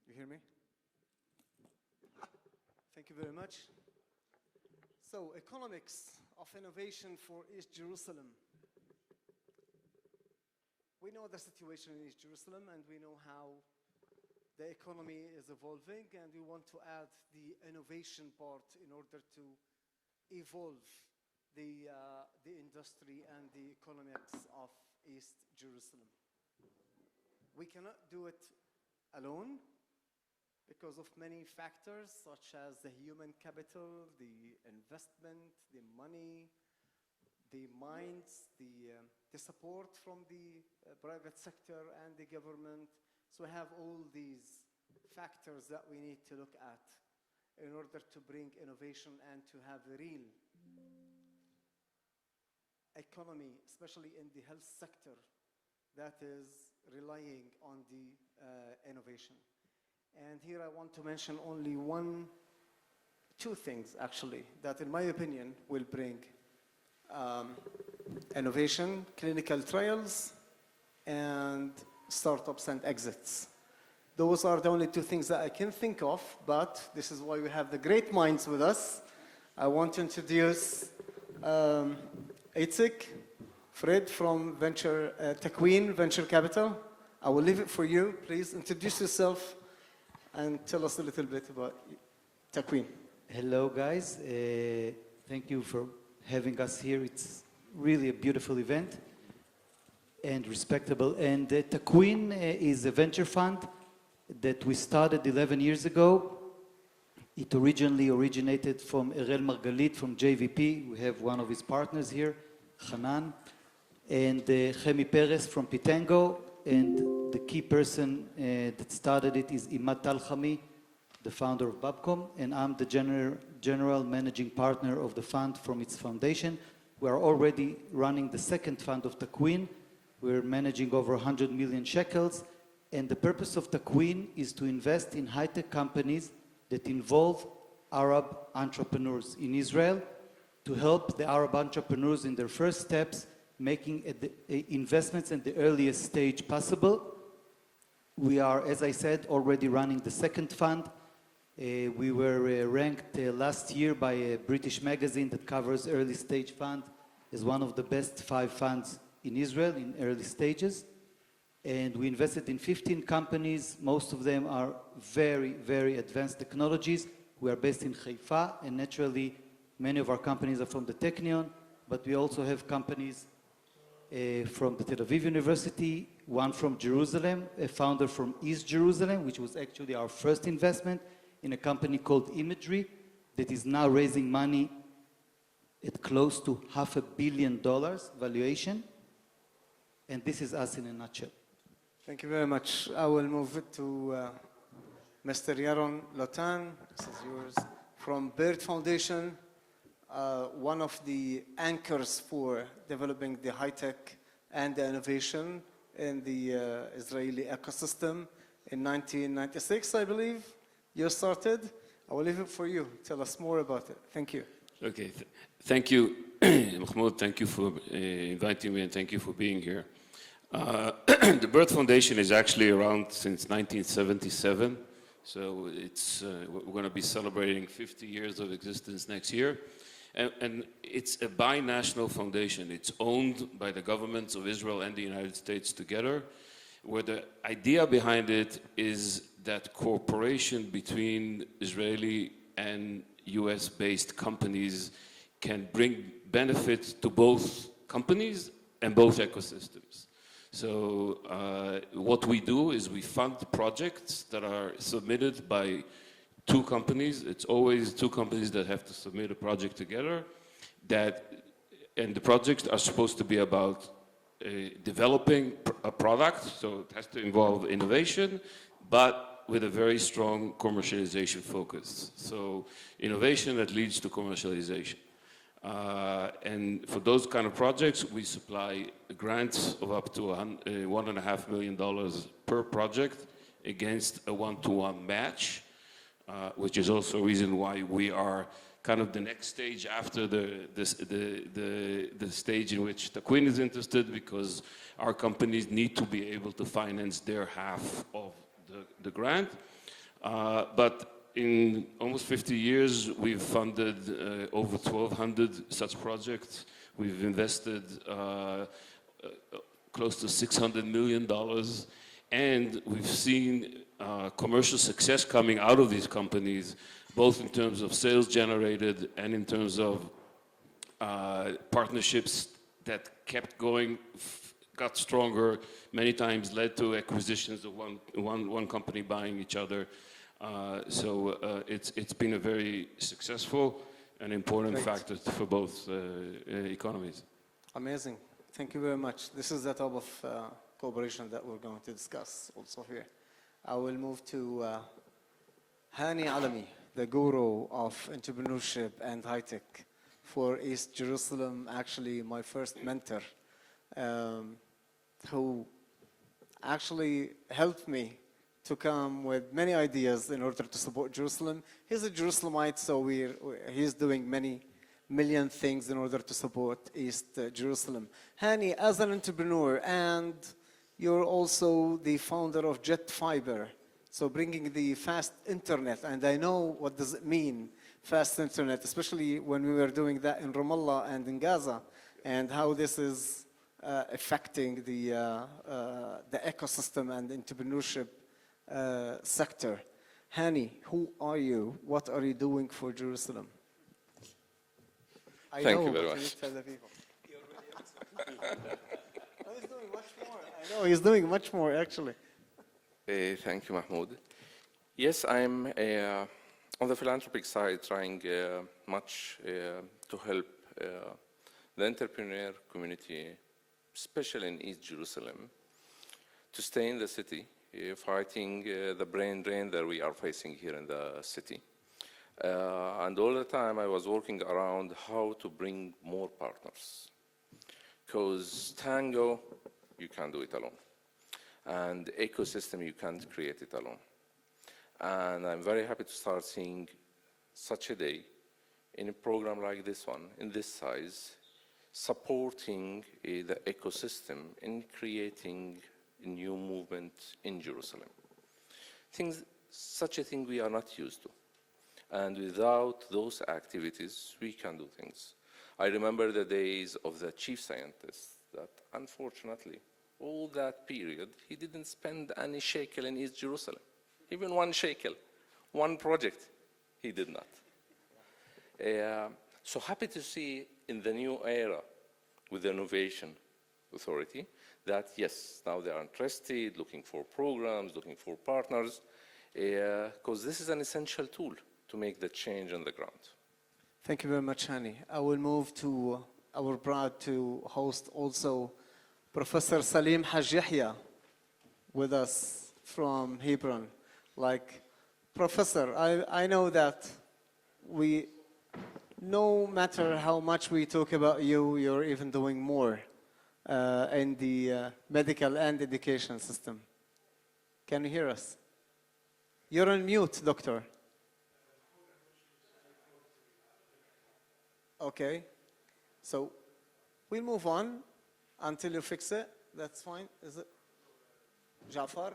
You hear me? Thank you very much. So, economics of innovation for East Jerusalem. We know the situation in East Jerusalem, and we know how the economy is evolving, and we want to add the innovation part in order to evolve the industry and the economics of East Jerusalem. We cannot do it alone because of many factors, such as the human capital, the investment, the money, the minds, the support from the private sector and the government. So we have all these factors that we need to look at in order to bring innovation and to have a real economy, especially in the health sector, that is relying on the innovation. And here I want to mention only two things actually, that in my opinion will bring innovation: clinical trials and startups and exits. Those are the only two things that I can think of, but this is why we have the great minds with us. I want to introduce Itzik Fred from Takwin Venture Capital. I will leave it for you. Please introduce yourself and tell us a little bit about Takwin. Hello, guys. Thank you for having us here. It's really a beautiful event and respectable. And Takwin is a venture fund that we started 11 years ago. It originally originated from Erel Margalit from JVP. We have one of his partners here, Hanan, and Chemi Perez from Pitengo. And the key person that started it is Imad Talchami, the founder of Babcom, and I'm the general managing partner of the fund from its foundation. We are already running the second fund of Takwin. We're managing over 100 million shekels, and the purpose of Takwin is to invest in high-tech companies that involve Arab entrepreneurs in Israel, to help the Arab entrepreneurs in their first steps, making investments in the earliest stage possible. We are, as I said, already running the second fund. We were ranked last year by a British magazine that covers early stage fund as one of the best 5 funds in Israel in early stages. And we invested in 15 companies. Most of them are very, very advanced technologies. We are based in Haifa, and naturally, many of our companies are from the Technion, but we also have companies from the Tel Aviv University, one from Jerusalem, a founder from East Jerusalem, which was actually our first investment in a company called Imagery that is now raising money at close to $500 million valuation. And this is us in a nutshell. Thank you very much. I will move it to Mr. Yaron Lotan. This is yours. From Bird Foundation, one of the anchors for developing the high-tech and the innovation in the Israeli ecosystem. In 1996, I believe, you started. I will leave it for you. Tell us more about it. Thank you. Okay. Thank you, Mahmoud. Thank you for inviting me, and thank you for being here. The Bird Foundation is actually around since 1977. So we're going to be celebrating 50 years of existence next year. And it's a binational foundation. It's owned by the governments of Israel and the United States together, where the idea behind it is that cooperation between Israeli and US-based companies can bring benefit to both companies and both ecosystems. So what we do is we fund projects that are submitted by 2 companies. It's always 2 companies that have to submit a project together. And the projects are supposed to be about developing a product, so it has to involve innovation, but with a very strong commercialization focus. So innovation that leads to commercialization. And for those kind of projects, we supply grants of up to $1.5 million per project against a 1-to-1 match, which is also a reason why we are kind of the next stage after the stage in which Takwin is interested, because our companies need to be able to finance their half of the grant. But in almost 50 years, we've funded over 1,200 such projects. We've invested close to $600 million, and we've seen commercial success coming out of these companies, both in terms of sales generated and in terms of partnerships that kept going, got stronger, many times led to acquisitions of one company buying each other. So it's been a very successful and important factor for both economies. Amazing. Thank you very much. This is the type of cooperation that we're going to discuss also here. I will move to Hani Alami, the guru of entrepreneurship and high-tech for East Jerusalem, actually my first mentor, who actually helped me to come with many ideas in order to support Jerusalem. He's a Jerusalemite, so he's doing many million things in order to support East Jerusalem. Hani, as an entrepreneur, and you're also the founder of Jet Fiber, so bringing the fast internet, and I know what does it mean, fast internet, especially when we were doing that in Ramallah and in Gaza, and how this is affecting the ecosystem and entrepreneurship sector. Hani, who are you? What are you doing for Jerusalem? Thank you very much. Tell the people. He's doing much more. I know he's doing much more, actually. Thank you, Mahmoud. Yes, I'm on the philanthropic side trying much to help the entrepreneur community, especially in East Jerusalem, to stay in the city, fighting the brain drain that we are facing here in the city. And all the time I was working around how to bring more partners. Because tango, you can't do it alone. And ecosystem, you can't create it alone. And I'm very happy to start seeing such a day in a program like this one, in this size, supporting the ecosystem in creating a new movement in Jerusalem. Such a thing we are not used to. And without those activities, we can do things. I remember the days of the chief scientist that, unfortunately, all that period, he didn't spend any shekel in East Jerusalem. Even one shekel, one project, he did not. So happy to see in the new era with the Innovation Authority that, yes, now they are interested, looking for programs, looking for partners, because this is an essential tool to make the change on the ground. Thank you very much, Hani. I will move to our proud to host also Professor Salim Haj Yahya with us from Hebron. Like, Professor, I know that no matter how much we talk about you, you're even doing more in the medical and education system. Can you hear us? You're on mute, doctor. Okay, so we'll move on until you fix it. That's fine. Is it Jafar?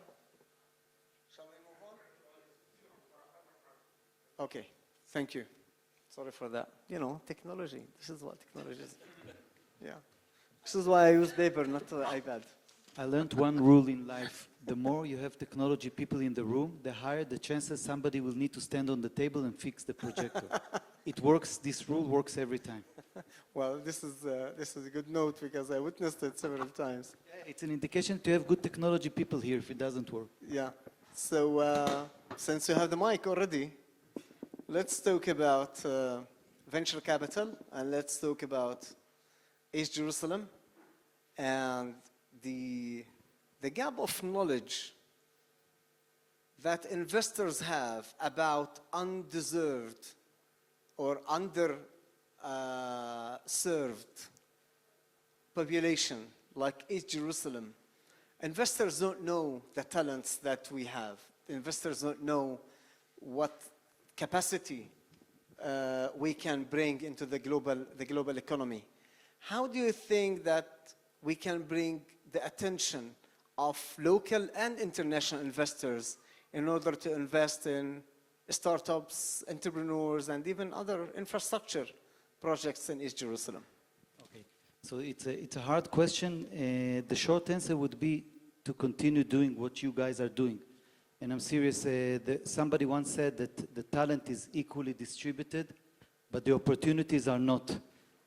Shall we move on? Okay, thank you. Sorry for that. You know, technology. This is what technology is. Yeah. This is why I use paper, not the iPad. I learned one rule in life. The more you have technology people in the room, the higher the chances somebody will need to stand on the table and fix the projector. It works, this rule works every time. Well, this is a good note because I witnessed it several times. It's an indication to have good technology people here if it doesn't work. Yeah. So since you have the mic already, let's talk about venture capital and let's talk about East Jerusalem and the gap of knowledge that investors have about undeserved or underserved population like East Jerusalem. Investors don't know the talents that we have. Investors don't know what capacity we can bring into the global economy. How do you think that we can bring the attention of local and international investors in order to invest in startups, entrepreneurs, and even other infrastructure projects in East Jerusalem? Okay, so it's a hard question. The short answer would be to continue doing what you guys are doing. And I'm serious, somebody once said that the talent is equally distributed, but the opportunities are not.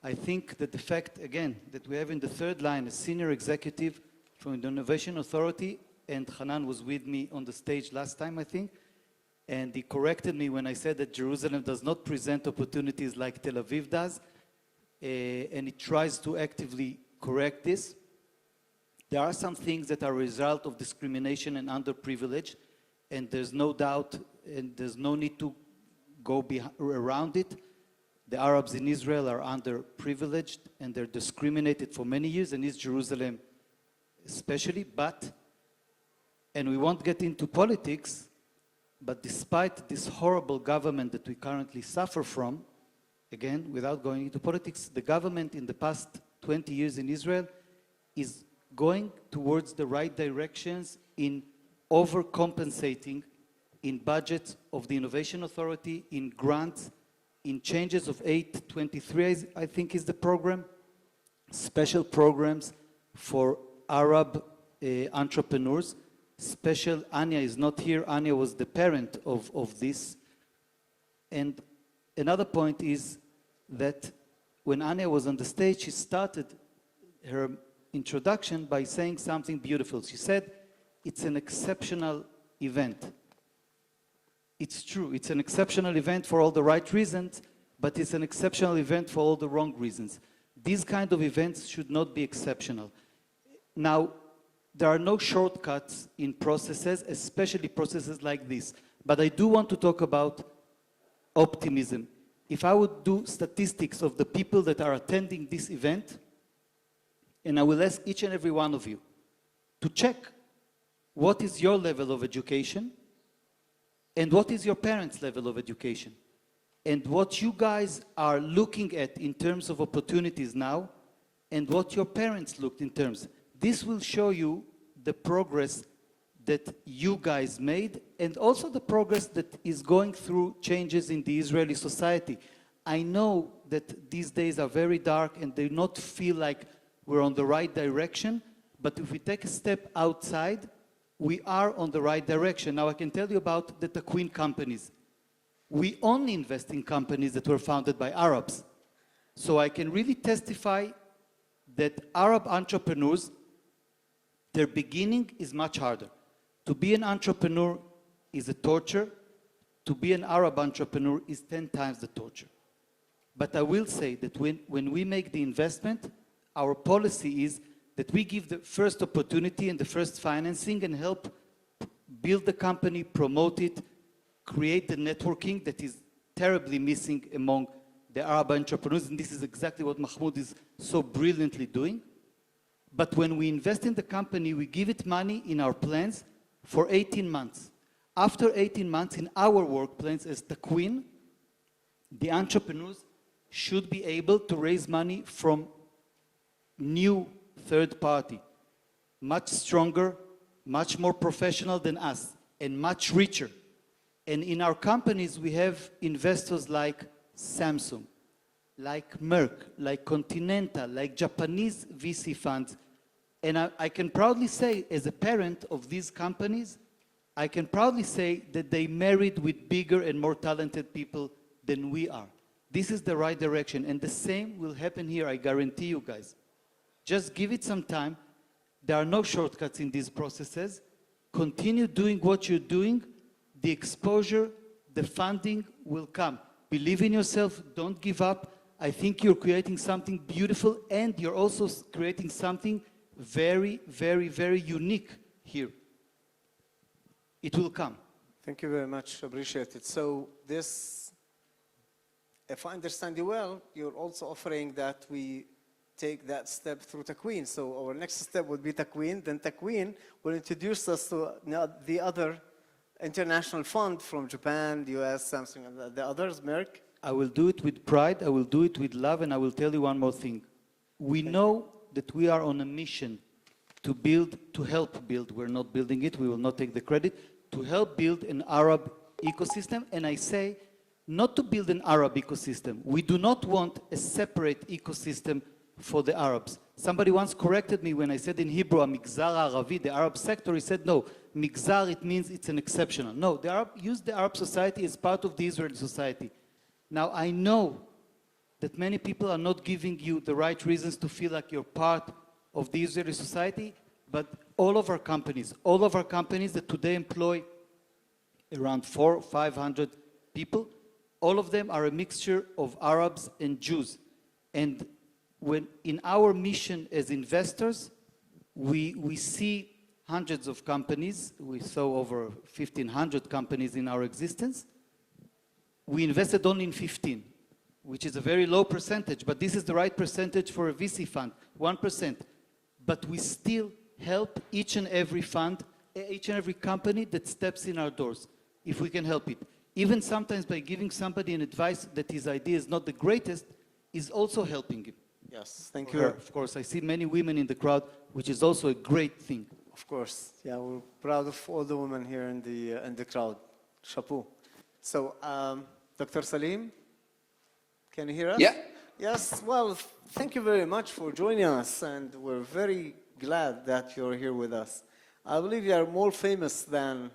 I think that the fact, again, that we have in the third line a senior executive from the Innovation Authority, and Hanan was with me on the stage last time, I think, and he corrected me when I said that Jerusalem does not present opportunities like Tel Aviv does, and it tries to actively correct this. There are some things that are a result of discrimination and underprivilege, and there's no doubt, and there's no need to go around it. The Arabs in Israel are underprivileged, and they're discriminated for many years, and East Jerusalem especially, and we won't get into politics, but despite this horrible government that we currently suffer from, again, without going into politics, the government in the past 20 years in Israel is going towards the right directions in overcompensating in budgets of the Innovation Authority, in grants, in changes of 823, I think is the program, special programs for Arab entrepreneurs. Special, Anya is not here, Anya was the parent of this. And another point is that when Anya was on the stage, she started her introduction by saying something beautiful. She said, it's an exceptional event. It's true, it's an exceptional event for all the right reasons, but it's an exceptional event for all the wrong reasons. These kind of events should not be exceptional. Now, there are no shortcuts in processes, especially processes like this. But I do want to talk about optimism. If I would do statistics of the people that are attending this event, and I will ask each and every one of you to check what is your level of education and what is your parents' level of education, and what you guys are looking at in terms of opportunities now, and what your parents looked in terms. This will show you the progress that you guys made, and also the progress that is going through changes in the Israeli society. I know that these days are very dark and they not feel like we're on the right direction, but if we take a step outside, we are on the right direction. Now I can tell you about the Takwin companies. We only invest in companies that were founded by Arabs. So I can really testify that Arab entrepreneurs, their beginning is much harder. To be an entrepreneur is a torture. To be an Arab entrepreneur is 10 times the torture. But I will say that when we make the investment, our policy is that we give the first opportunity and the first financing and help build the company, promote it, create the networking that is terribly missing among the Arab entrepreneurs. And this is exactly what Mahmoud is so brilliantly doing. But when we invest in the company, we give it money in our plans for 18 months. After 18 months in our work plans as Takwin, the entrepreneurs should be able to raise money from new third party, much stronger, much more professional than us, and much richer. And in our companies, we have investors like Samsung, like Merck, like Continental, like Japanese VC funds. And I can proudly say, as a parent of these companies, I can proudly say that they married with bigger and more talented people than we are. This is the right direction, and the same will happen here, I guarantee you guys. Just give it some time. There are no shortcuts in these processes. Continue doing what you're doing. The exposure, the funding will come. Believe in yourself, don't give up. I think you're creating something beautiful, and you're also creating something very, very, very unique here. It will come. Thank you very much. Appreciate it. So this, if I understand you well, you're also offering that we take that step through Takwin. So our next step would be Takwin. Then Takwin will introduce us to the other international fund from Japan, the US, Samsung, and the others, Merck. I will do it with pride, I will do it with love, and I will tell you one more thing. We know that we are on a mission to build, to help build, we're not building it, we will not take the credit, to help build an Arab ecosystem, and I say, not to build an Arab ecosystem. We do not want a separate ecosystem for the Arabs. Somebody once corrected me when I said in Hebrew, Migzar Aravi, the Arab sector, he said, no, Migzar, it means it's an exceptional. No, use the Arab society as part of the Israeli society. Now, I know that many people are not giving you the right reasons to feel like you're part of the Israeli society, but all of our companies that today employ around 400 or 500 people, all of them are a mixture of Arabs and Jews. And when in our mission as investors, we see hundreds of companies. We saw over 1,500 companies in our existence. We invested only in 15, which is a very low percentage, but this is the right percentage for a VC fund, 1%. But we still help each and every fund, each and every company that steps in our doors, if we can help it. Even sometimes by giving somebody an advice that his idea is not the greatest, is also helping him. Yes, thank Her, you. of course, I see many women in the crowd, which is also a great thing. Of course, yeah, we're proud of all the women here in the crowd. Chapeau. So, Dr. Salim, can you hear us? Yeah. Yes, well, thank you very much for joining us, and we're very glad that you're here with us. I believe you are more famous than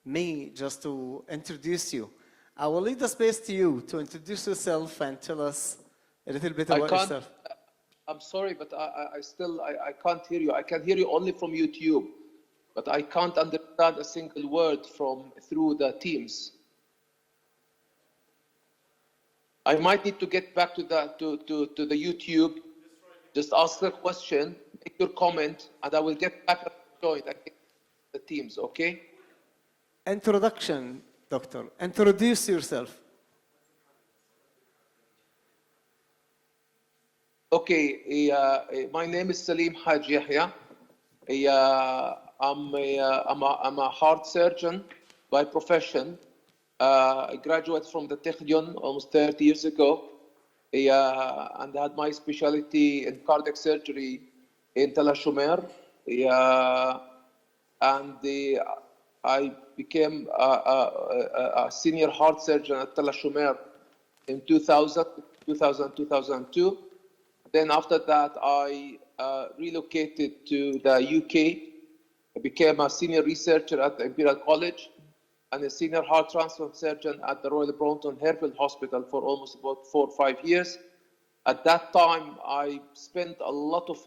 me just to introduce you. I will leave the space to you to introduce yourself and tell us a little bit about yourself. I'm sorry, but I can't hear you. I can hear you only from YouTube, but I can't understand a single word through the Teams. I might need to get back to the YouTube. Just ask the question, make your comment, and I will get back to join the Teams. Okay? Introduction, Doctor. Introduce yourself. Okay, my name is Salim Haj Yahya. I'm a heart surgeon by profession. I graduated from the Technion almost 30 years ago, and had my specialty in cardiac surgery in Tel HaShomer. I became a senior heart surgeon at Tel HaShomer in 2002. Then after that, I relocated to the UK. I became a senior researcher at the Imperial College and a senior heart transplant surgeon at the Royal Brompton Harefield Hospital for almost about 4 or 5 years. At that time, I spent a lot of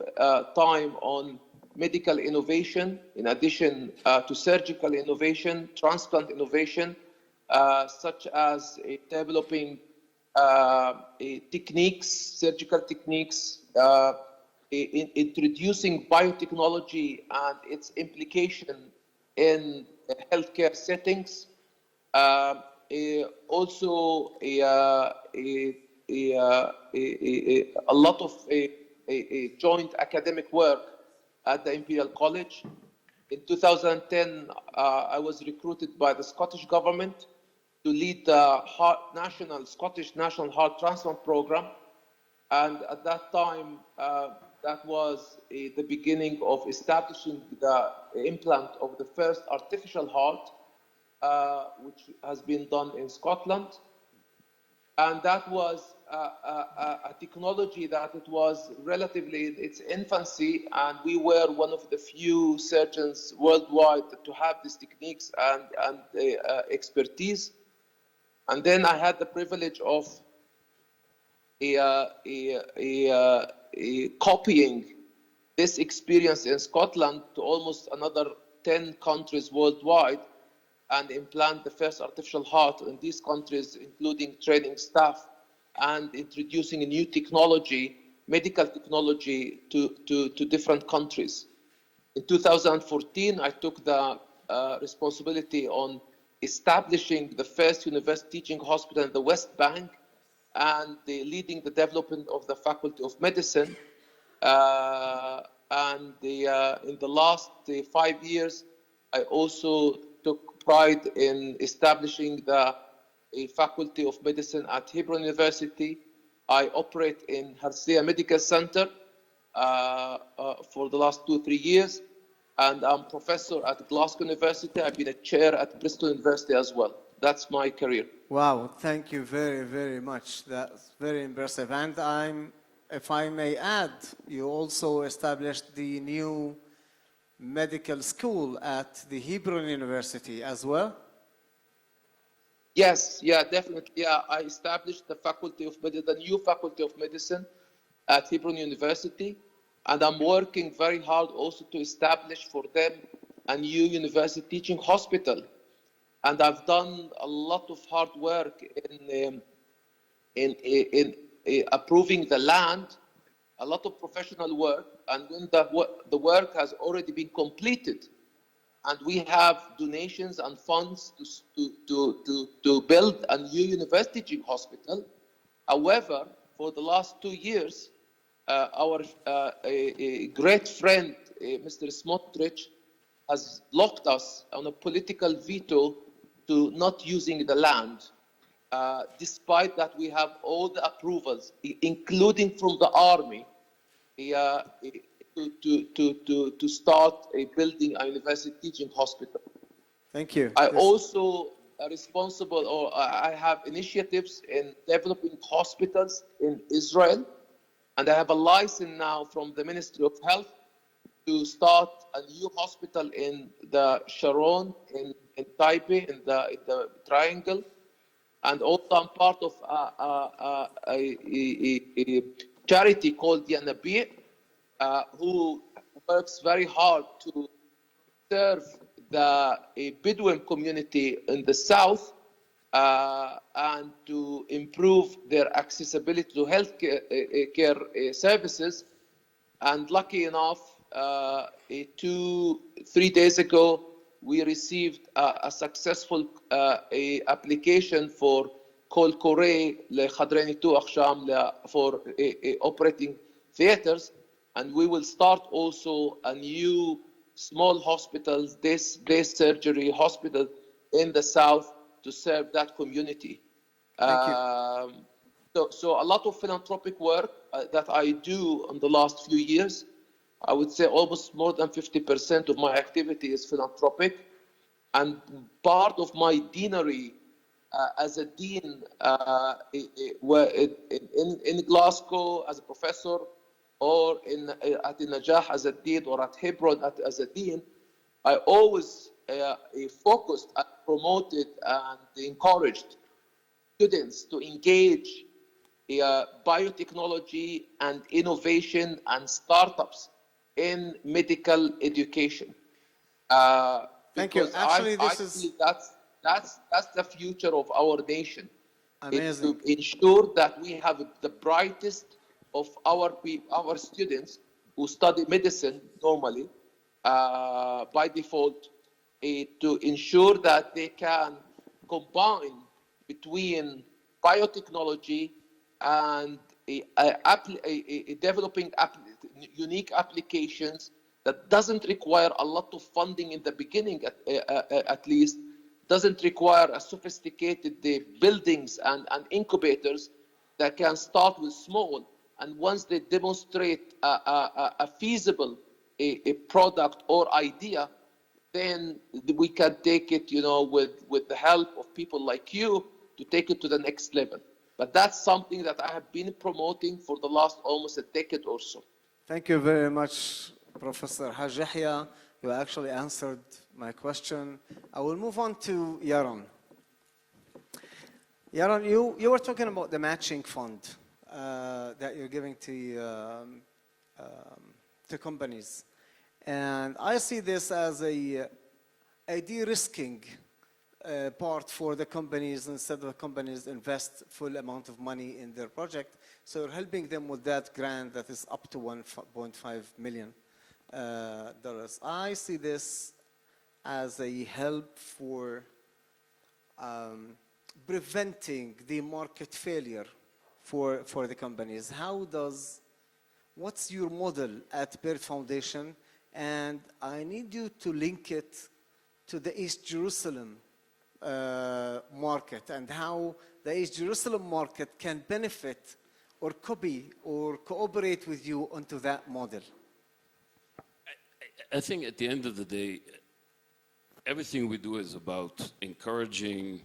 time on medical innovation, in addition to surgical innovation, transplant innovation, such as developing techniques, surgical techniques, introducing biotechnology and its implication in healthcare settings. Also, a lot of joint academic work at the Imperial College. In 2010, I was recruited by the Scottish government to lead the Scottish National Heart Transplant Program. And at that time, that was the beginning of establishing the implant of the first artificial heart, which has been done in Scotland. And that was a technology that it was relatively in its infancy, and we were one of the few surgeons worldwide to have these techniques and expertise. And then I had the privilege of copying this experience in Scotland to almost another 10 countries worldwide and implant the first artificial heart in these countries, including training staff and introducing a new technology, medical technology, to different countries. In 2014, I took the responsibility on establishing the first university teaching hospital in the West Bank and leading the development of the Faculty of Medicine. In the last 5 years, I also took pride in establishing the a faculty of medicine at Hebron University. I operate in Herzliya Medical Center for the last 2-3 years, and I'm professor at Glasgow University. I've been a chair at Bristol University as well. That's my career. Wow, thank you very, very much. That's very impressive. And if I may add, you also established the new medical school at the Hebron University as well. Yes, yeah, definitely. Yeah, I established the new faculty of medicine at Hebron University, and I'm working very hard also to establish for them a new university teaching hospital. And I've done a lot of hard work in approving the land, a lot of professional work, and when the work has already been completed, and we have donations and funds to build a new university teaching hospital. However, for the last 2 years, our a great friend, Mr. Smotrich, has blocked us on a political veto to not using the land, despite that we have all the approvals, including from the army, to start building a university teaching hospital. Thank you. I also are responsible, or I have initiatives in developing hospitals in Israel, and I have a license now from the Ministry of Health to start a new hospital in the Sharon, in Taipei, in the Triangle. And also I'm part of a charity called Jinnovate, who works very hard to serve the Bedouin community in the south and to improve their accessibility to health care services. And lucky enough, 2-3 days ago, we received a successful application for Col Corée لخضرين أخشام for operating theaters, and we will start also a new small hospital, day surgery hospital in the south to serve that community. Thank you. So a lot of philanthropic work that I do in the last few years. I would say almost more than 50% of my activity is philanthropic. And part of my deanery as a dean in Glasgow as a professor, or at Najah as a dean, or at Hebron as a dean, I always focused and promoted and encouraged students to engage biotechnology and innovation and startups in medical education. Thank you. Because Actually, I this is feel that's the future of our nation. amazing. To ensure that we have the brightest of our students who study medicine normally by default, to ensure that they can combine between biotechnology and developing unique applications that doesn't require a lot of funding in the beginning, at least, doesn't require a sophisticated buildings and incubators, that can start with small. And once they demonstrate a feasible a product or idea, then we can take it, with the help of people like you, to take it to the next level. But that's something that I have been promoting for the last almost a decade or so. Thank you very much, Professor Haj Yahya. You actually answered my question. I will move on to Yaron. Yaron, you were talking about the matching fund that you're giving to companies. And I see this as a de-risking part for the companies. Instead of the companies invest full amount of money in their project, so you're helping them with that grant that is up to $1.5 million. I see this as a help for preventing the market failure for the companies. What's your model at Bird Foundation? And I need you to link it to the East Jerusalem market and how the East Jerusalem market can benefit or copy or cooperate with you onto that model? I think at the end of the day, everything we do is about encouraging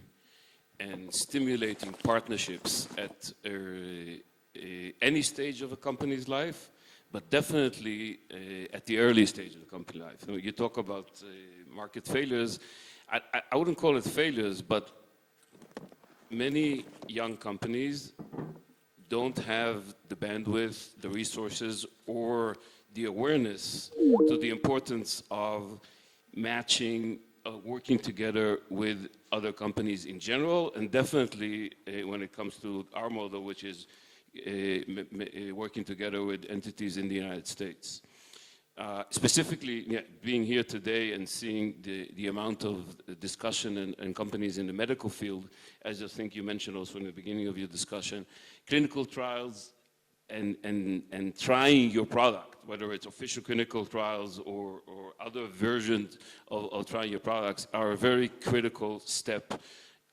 and stimulating partnerships at any stage of a company's life, but definitely at the early stage of the company life. You talk about market failures. I wouldn't call it failures, but many young companies don't have the bandwidth, the resources, or the awareness to the importance of matching, working together with other companies in general, and definitely when it comes to our model, which is working together with entities in the United States. Specifically, being here today and seeing the amount of discussion and companies in the medical field, as I think you mentioned also in the beginning of your discussion, clinical trials and trying your product, whether it's official clinical trials or other versions of trying your products, are a very critical step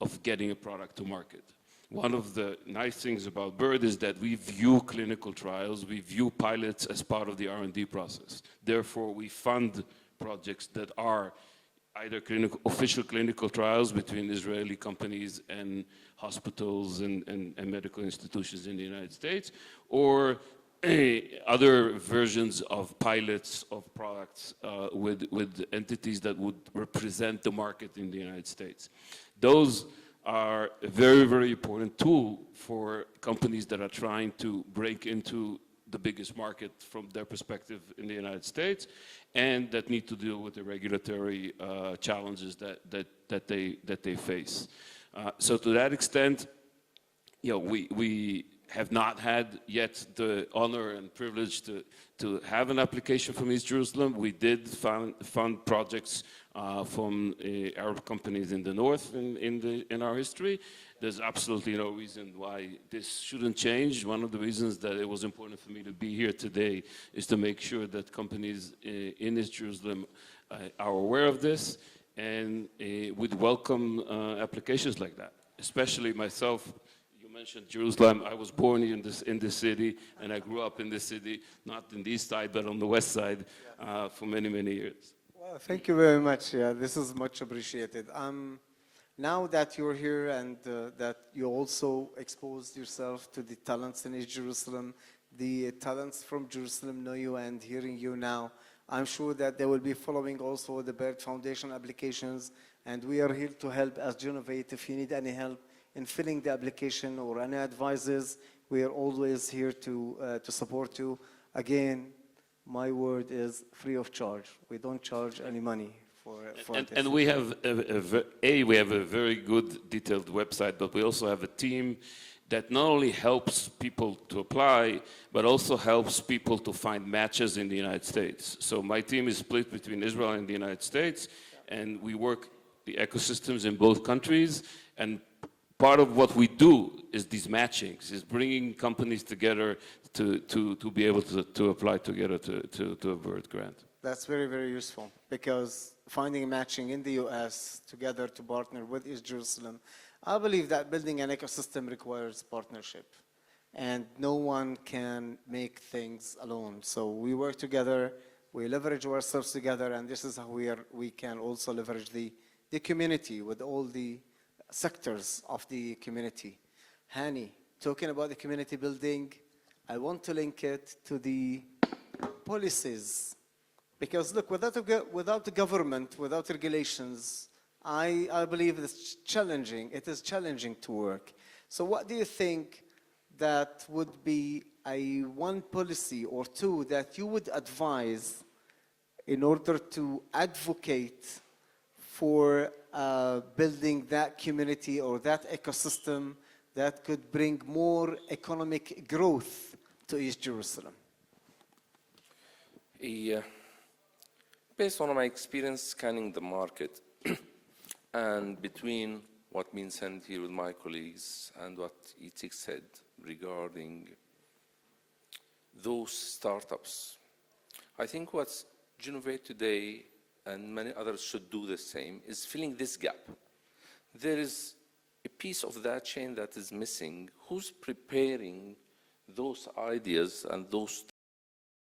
of getting a product to market. One of the nice things about BIRD is that we view clinical trials, we view pilots as part of the R&D process. Therefore, we fund projects that are either official clinical trials between Israeli companies and hospitals and medical institutions in the United States, or other versions of pilots of products with entities that would represent the market in the United States. Those are a very, very important tool for companies that are trying to break into the biggest market from their perspective in the United States, and that need to deal with the regulatory challenges that they face. So to that extent, we have not had yet the honor and privilege to have an application from East Jerusalem. We did fund projects from Arab companies in the north in our history. There's absolutely no reason why this shouldn't change. One of the reasons that it was important for me to be here today is to make sure that companies in East Jerusalem are aware of this and would welcome applications like that, especially myself. You mentioned Jerusalem. I was born in this city, and I grew up in this city, not in the east side, but on the west side for many, many years. Well, thank you very much. Yeah, this is much appreciated. Now that you're here and that you also exposed yourself to the talents in East Jerusalem, the talents from Jerusalem know you and hearing you now, I'm sure that they will be following also the BIRD Foundation applications, and we are here to help as Jinnovate. If you need any help in filling the application or any advices, we are always here to support you. Again, my word is free of charge. We don't charge any money for this. And we have we have a very good detailed website, but we also have a team that not only helps people to apply, but also helps people to find matches in the United States. So my team is split between Israel and the United States, and we work the ecosystems in both countries. And part of what we do is these matchings, is bringing companies together to be able to apply together to a BIRD grant. That's very, very useful, because finding a matching in the U.S. together to partner with East Jerusalem, I believe that building an ecosystem requires partnership, and no one can make things alone. So we work together, we leverage ourselves together, and this is how we can also leverage the community with all the sectors of the community. Hani, talking about the community building, I want to link it to the policies. Because look, without the government, without regulations, I believe it's challenging. It is challenging to work. So what do you think that would be a one policy or two that you would advise in order to advocate for building that community or that ecosystem that could bring more economic growth to East Jerusalem? Based on my experience scanning the market and between what been said here with my colleagues and what Itik said regarding those startups, I think what's Jinnovate today and many others should do the same is filling this gap. there is a piece of that chain that is missing. Who's preparing those ideas and those